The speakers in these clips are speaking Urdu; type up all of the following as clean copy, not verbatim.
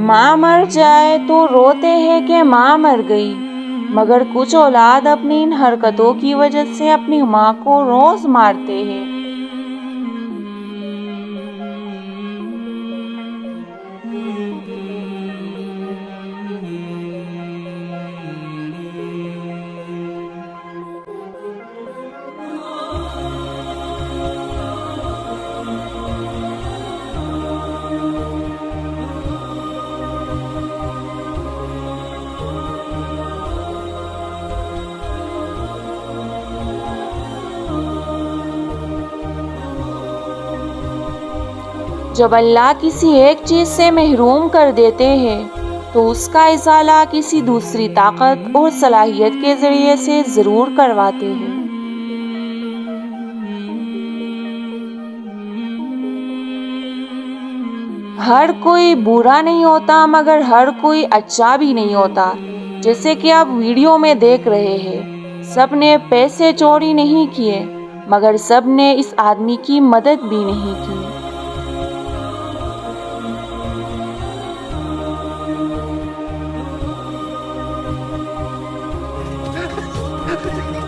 ماں مر جائے تو روتے ہیں کہ ماں مر گئی، مگر کچھ اولاد اپنی ان حرکتوں کی وجہ سے اپنی ماں کو روز مارتے ہیں۔ جب اللہ کسی ایک چیز سے محروم کر دیتے ہیں تو اس کا ازالہ کسی دوسری طاقت اور صلاحیت کے ذریعے سے ضرور کرواتے ہیں۔ ہر کوئی برا نہیں ہوتا مگر ہر کوئی اچھا بھی نہیں ہوتا، جیسے کہ آپ ویڈیو میں دیکھ رہے ہیں۔ سب نے پیسے چوری نہیں کیے مگر سب نے اس آدمی کی مدد بھی نہیں کی۔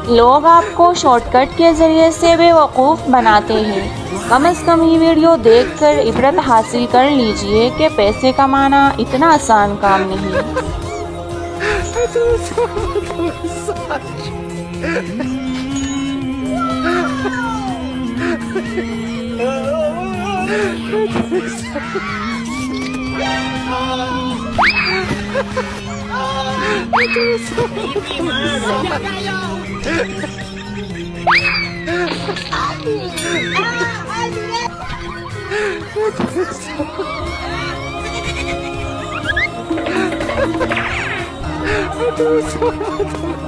لوگ آپ کو شارٹ کٹ کے ذریعے سے بے وقوف بناتے ہیں۔ کم از کم یہ ویڈیو دیکھ کر عبرت حاصل کر لیجئے کہ پیسے کمانا اتنا آسان کام نہیں۔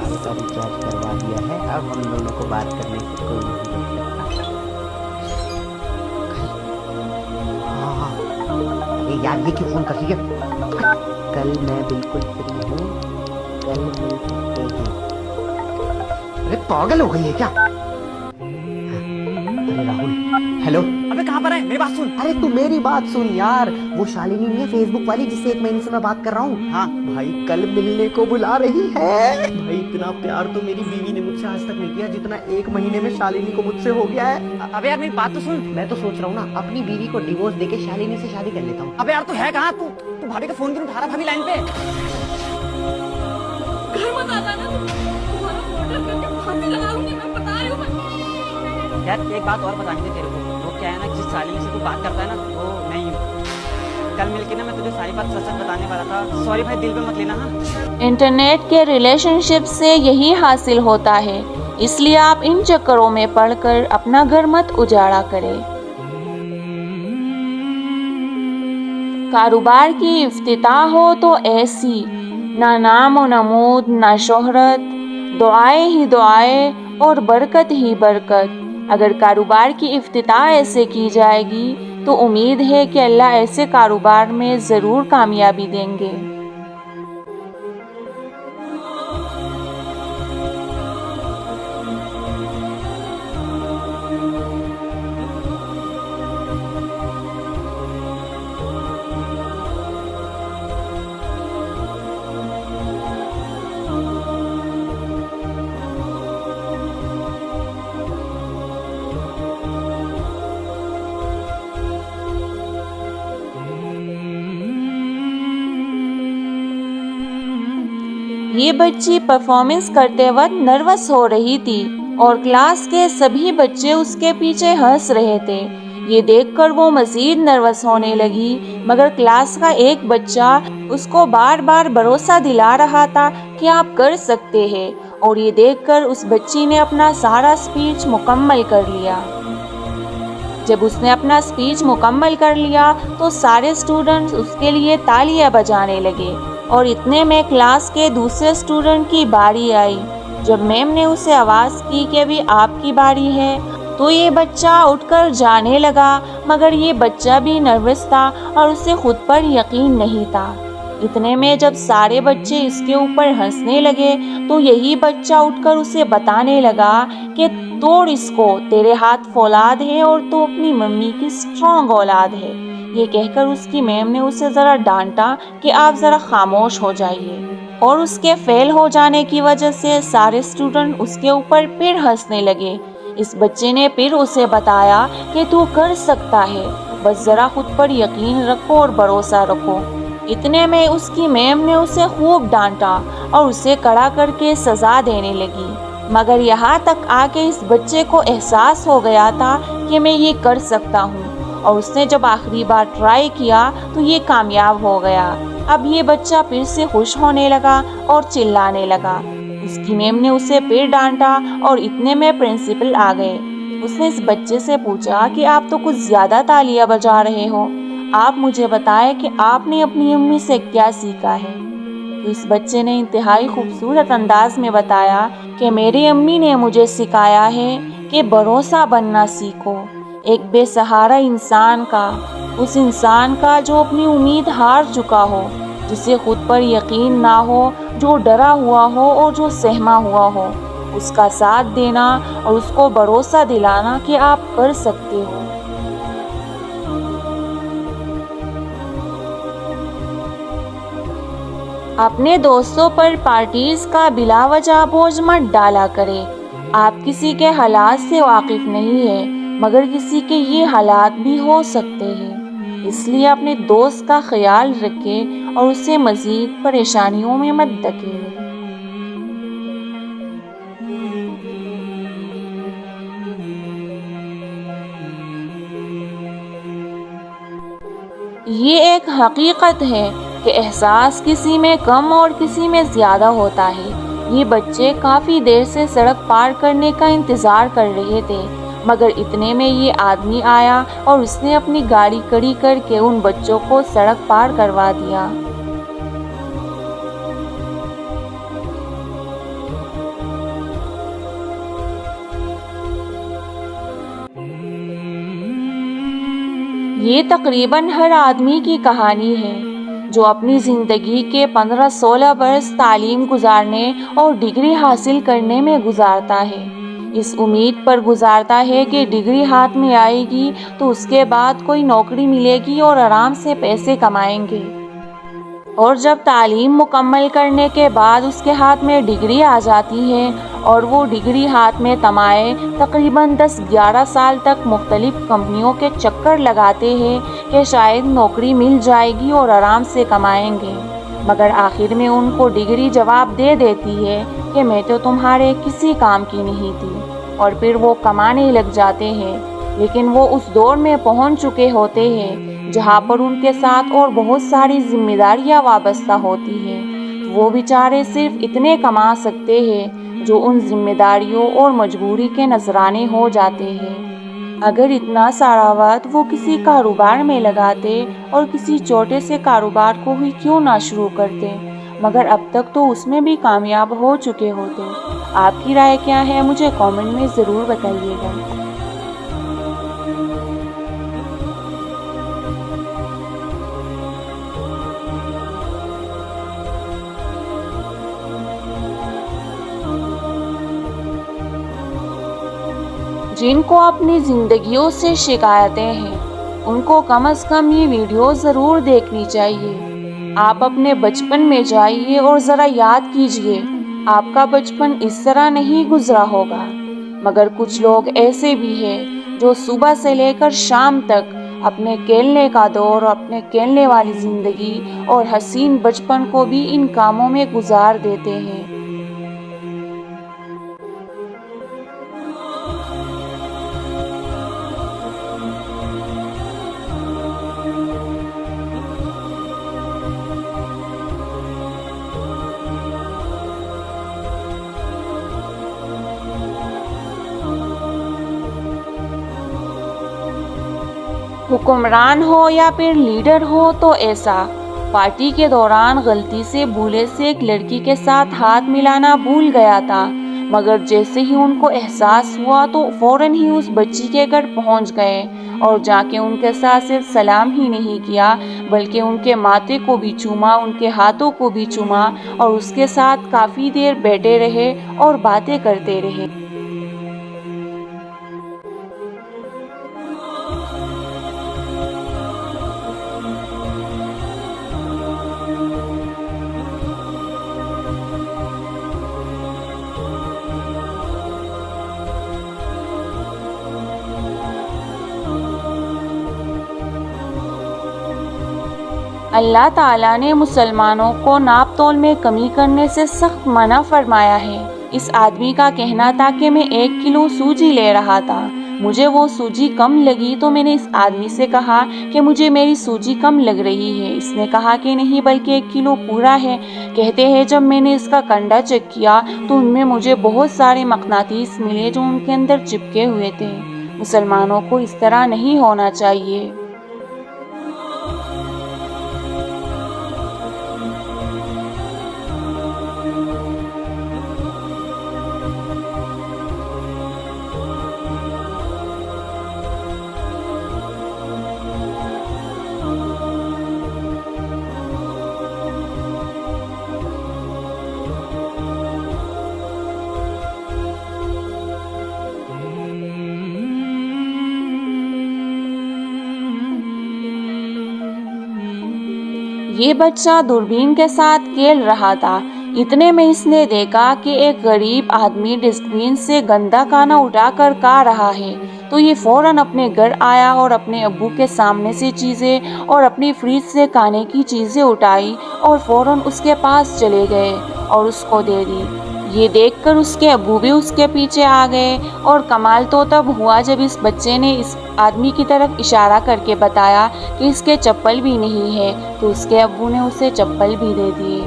ریچارج کروا دیا ہے، اب ہم دونوں کو بات کرنے سے کوئی نہیں روک سکتا۔ ہاں ارے یار یہ کیوں فون کر رہی ہے؟ کل میں بالکل فری ہوں، کل مل سکتے ہیں۔ ارے پاگل ہو گئی ہے کیا؟ ارے راہل، ہیلو، ابے کہاں پر ہے؟ میری بات سن۔ ارے تو میری بات سن یار، وہ شالنی نہیں ہے فیس بک والی جس سے 1 مہینے سے میں بات کر رہا ہوں؟ ہاں بھائی کل ملنے کو بلا رہی ہے۔ بھائی اتنا پیار تو میری بیوی نے مجھ سے آج تک نہیں کیا جتنا 1 مہینے میں شالنی کو مجھ سے ہو گیا ہے۔ ابے یار میری بات تو سن۔ میں تو سوچ رہا ہوں نا اپنی بیوی کو ڈیورس دے کے شالنی سے شادی کر لیتا ہوں۔ ابے یار تو ہے کہاں؟ تو بھابھی کا فون کیوں اٹھا رہا؟ بھابھی لائن پہ۔ گھر مت آتا نا، تمہارا آرڈر کر کے پھانسی لگاؤں گی، میں بتا رہی ہوں۔ یار ایک بات اور بتانی تھی تیرے کو، وہ کیا ہے نا، جس شالنی سے تو بات کرتا ہے نا وہ میں ہی ہوں۔ کل مل کے نا میں تجھے ساری بات سچ سچ بتانے والا تھا، سوری بھائی دل پہ مت لینا۔ ہاں انٹرنیٹ کے ریلیشن شپ سے یہی حاصل ہوتا ہے، اس لیے آپ ان چکروں میں پڑ کر اپنا گھر مت اجاڑا کریں۔ کاروبار کی افتتاح ہو تو ایسی، نہ نام و نمود نہ شہرت، دعائیں ہی دعائیں اور برکت ہی برکت۔ اگر کاروبار کی افتتاح ایسے کی جائے گی تو امید ہے کہ اللہ ایسے کاروبار میں ضرور کامیابی دیں گے۔ یہ بچی پرفارمنس کرتے وقت نروس ہو رہی تھی اور کلاس کے سبھی بچے اس کے پیچھے ہنس رہے تھے۔ یہ دیکھ کر وہ مزید نروس ہونے لگی، مگر کلاس کا ایک بچہ اس کو بار بار بھروسہ دلا رہا تھا کہ آپ کر سکتے ہیں، اور یہ دیکھ کر اس بچی نے اپنا سارا اسپیچ مکمل کر لیا۔ جب اس نے اپنا اسپیچ مکمل کر لیا تو سارے اسٹوڈنٹس اس کے لیے تالیاں بجانے لگے، اور اتنے میں کلاس کے دوسرے اسٹوڈنٹ کی باری آئی۔ جب میم نے اسے آواز کی کہ ابھی آپ کی باری ہے تو یہ بچہ اٹھ کر جانے لگا، مگر یہ بچہ بھی نروس تھا اور اسے خود پر یقین نہیں تھا۔ اتنے میں جب سارے بچے اس کے اوپر ہنسنے لگے تو یہی بچہ اٹھ کر اسے بتانے لگا کہ توڑ اس کو، تیرے ہاتھ فولاد ہے اور تو اپنی ممی کی اسٹرانگ اولاد ہے۔ یہ کہہ کر اس کی میم نے اسے ذرا ڈانٹا کہ آپ ذرا خاموش ہو جائیے، اور اس کے فیل ہو جانے کی وجہ سے سارے اسٹوڈنٹ اس کے اوپر پھر ہنسنے لگے۔ اس بچے نے پھر اسے بتایا کہ تو کر سکتا ہے، بس ذرا خود پر یقین رکھو اور بھروسہ رکھو۔ اتنے میں اس کی میم نے اسے خوب ڈانٹا اور اسے کڑا کر کے سزا دینے لگی، مگر یہاں تک آ کے اس بچے کو احساس ہو گیا تھا کہ میں یہ کر سکتا ہوں، اور اس نے جب آخری بار ٹرائی کیا تو یہ کامیاب ہو گیا۔ اب یہ بچہ پھر سے خوش ہونے لگا اور چلانے لگا۔ اس کی میم نے اسے پھر ڈانٹا اور اتنے میں پرنسپل آ گئے۔ اس نے اس بچے سے پوچھا کہ آپ تو کچھ زیادہ تالیاں بجا رہے ہو، آپ مجھے بتائیں کہ آپ نے اپنی امی سے کیا سیکھا ہے؟ تو اس بچے نے انتہائی خوبصورت انداز میں بتایا کہ میری امی نے مجھے سکھایا ہے کہ بھروسہ بننا سیکھو، ایک بے سہارا انسان کا، اس انسان کا جو اپنی امید ہار چکا ہو، جسے خود پر یقین نہ ہو، جو ڈرا ہوا ہو اور جو سہما ہوا ہو، اس کا ساتھ دینا اور اس کو بھروسہ دلانا کہ آپ کر سکتے ہو۔ اپنے دوستوں پر پارٹیز کا بلا وجہ بوجھ مت ڈالا کرے۔ آپ کسی کے حالات سے واقف نہیں ہیں، مگر کسی کے یہ حالات بھی ہو سکتے ہیں، اس لیے اپنے دوست کا خیال رکھیں اور اسے مزید پریشانیوں میں مت دھکیلیں۔ یہ ایک حقیقت ہے کہ احساس کسی میں کم اور کسی میں زیادہ ہوتا ہے۔ یہ بچے کافی دیر سے سڑک پار کرنے کا انتظار کر رہے تھے، مگر اتنے میں یہ آدمی آیا اور اس نے اپنی گاڑی کھڑی کر کے ان بچوں کو سڑک پار کروا دیا۔ یہ تقریباً ہر آدمی کی کہانی ہے جو اپنی زندگی کے 15-16 برس تعلیم گزارنے اور ڈگری حاصل کرنے میں گزارتا ہے، اس امید پر گزارتا ہے کہ ڈگری ہاتھ میں آئے گی تو اس کے بعد کوئی نوکری ملے گی اور آرام سے پیسے کمائیں گے، اور جب تعلیم مکمل کرنے کے بعد اس کے ہاتھ میں ڈگری آ جاتی ہے اور وہ ڈگری ہاتھ میں تمائے تقریباً 10-11 سال تک مختلف کمپنیوں کے چکر لگاتے ہیں کہ شاید نوکری مل جائے گی اور آرام سے کمائیں گے، مگر آخر میں ان کو ڈگری جواب دے دیتی ہے کہ میں تو تمہارے کسی کام کی نہیں تھی، اور پھر وہ کمانے لگ جاتے ہیں، لیکن وہ اس دور میں پہنچ چکے ہوتے ہیں جہاں پر ان کے ساتھ اور بہت ساری ذمہ داریاں وابستہ ہوتی ہیں، وہ بیچارے صرف اتنے کما سکتے ہیں جو ان ذمہ داریوں اور مجبوری کے نذرانے ہو جاتے ہیں۔ اگر اتنا سارا وقت وہ کسی کاروبار میں لگاتے اور کسی چھوٹے سے کاروبار کو ہی کیوں نہ شروع کرتے، مگر اب تک تو اس میں بھی کامیاب ہو چکے ہوتے۔ آپ کی رائے کیا ہے؟ مجھے کامنٹ میں ضرور بتائیے گا۔ جن کو اپنی زندگیوں سے شکایتیں ہیں ان کو کم از کم یہ ویڈیو ضرور دیکھنی چاہیے۔ آپ اپنے بچپن میں جائیے اور ذرا یاد کیجئے، آپ کا بچپن اس طرح نہیں گزرا ہوگا، مگر کچھ لوگ ایسے بھی ہیں جو صبح سے لے کر شام تک اپنے کھیلنے کا دور، اپنے کھیلنے والی زندگی اور حسین بچپن کو بھی ان کاموں میں گزار دیتے ہیں۔ حکمران ہو یا پھر لیڈر ہو تو ایسا، پارٹی کے دوران غلطی سے بھولے سے ایک لڑکی کے ساتھ ہاتھ ملانا بھول گیا تھا، مگر جیسے ہی ان کو احساس ہوا تو فوراً ہی اس بچی کے گھر پہنچ گئے اور جا کے ان کے ساتھ صرف سلام ہی نہیں کیا بلکہ ان کے ماتھے کو بھی چوما، ان کے ہاتھوں کو بھی چوما اور اس کے ساتھ کافی دیر بیٹھے رہے اور باتیں کرتے رہے۔ اللہ تعالیٰ نے مسلمانوں کو ناپ تول میں کمی کرنے سے سخت منع فرمایا ہے۔ اس آدمی کا کہنا تھا کہ میں 1 کلو سوجی لے رہا تھا، مجھے وہ سوجی کم لگی تو میں نے اس آدمی سے کہا کہ مجھے میری سوجی کم لگ رہی ہے۔ اس نے کہا کہ نہیں بلکہ 1 کلو پورا ہے۔ کہتے ہیں جب میں نے اس کا کنڈا چیک کیا تو ان میں مجھے بہت سارے مقناطیس ملے جو ان کے اندر چپکے ہوئے تھے۔ مسلمانوں کو اس طرح نہیں ہونا چاہیے۔ یہ بچہ دوربین کے ساتھ کھیل رہا تھا، اتنے میں اس نے دیکھا کہ ایک غریب آدمی ڈسٹ بین سے گندا کھانا اٹھا کر کھا رہا ہے، تو یہ فوراً اپنے گھر آیا اور اپنے ابو کے سامنے سے چیزیں اور اپنی فریج سے کھانے کی چیزیں اٹھائی اور فوراً اس کے پاس چلے گئے اور اس کو دے دی۔ یہ دیکھ کر اس کے ابو بھی اس کے پیچھے آ گئے، اور کمال تو تب ہوا جب اس بچے نے اس آدمی کی طرف اشارہ کر کے بتایا کہ اس کے چپل بھی نہیں ہے، تو اس کے ابو نے اسے چپل بھی دے دیے۔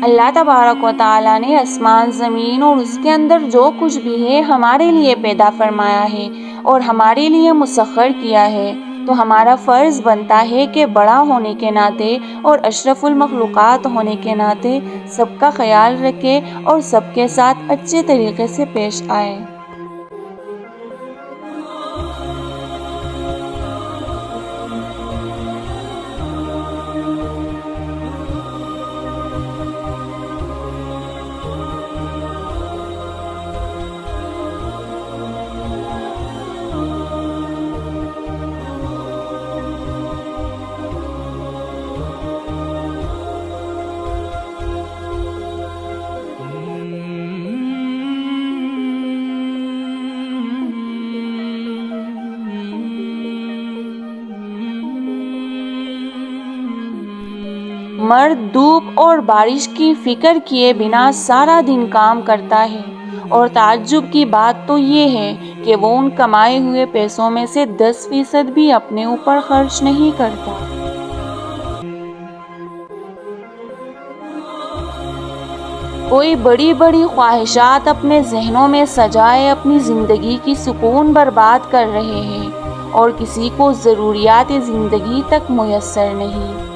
اللہ تبارک و تعالیٰ نے آسمان زمین اور اس کے اندر جو کچھ بھی ہے ہمارے لیے پیدا فرمایا ہے اور ہمارے لیے مسخر کیا ہے، تو ہمارا فرض بنتا ہے کہ بڑا ہونے کے ناطے اور اشرف المخلوقات ہونے کے ناطے سب کا خیال رکھے اور سب کے ساتھ اچھے طریقے سے پیش آئے۔ مرد دھوپ اور بارش کی فکر کیے بنا سارا دن کام کرتا ہے، اور تعجب کی بات تو یہ ہے کہ وہ ان کمائے ہوئے پیسوں میں سے 10% بھی اپنے اوپر خرچ نہیں کرتا۔ کوئی بڑی بڑی خواہشات اپنے ذہنوں میں سجائے اپنی زندگی کی سکون برباد کر رہے ہیں، اور کسی کو ضروریات زندگی تک میسر نہیں۔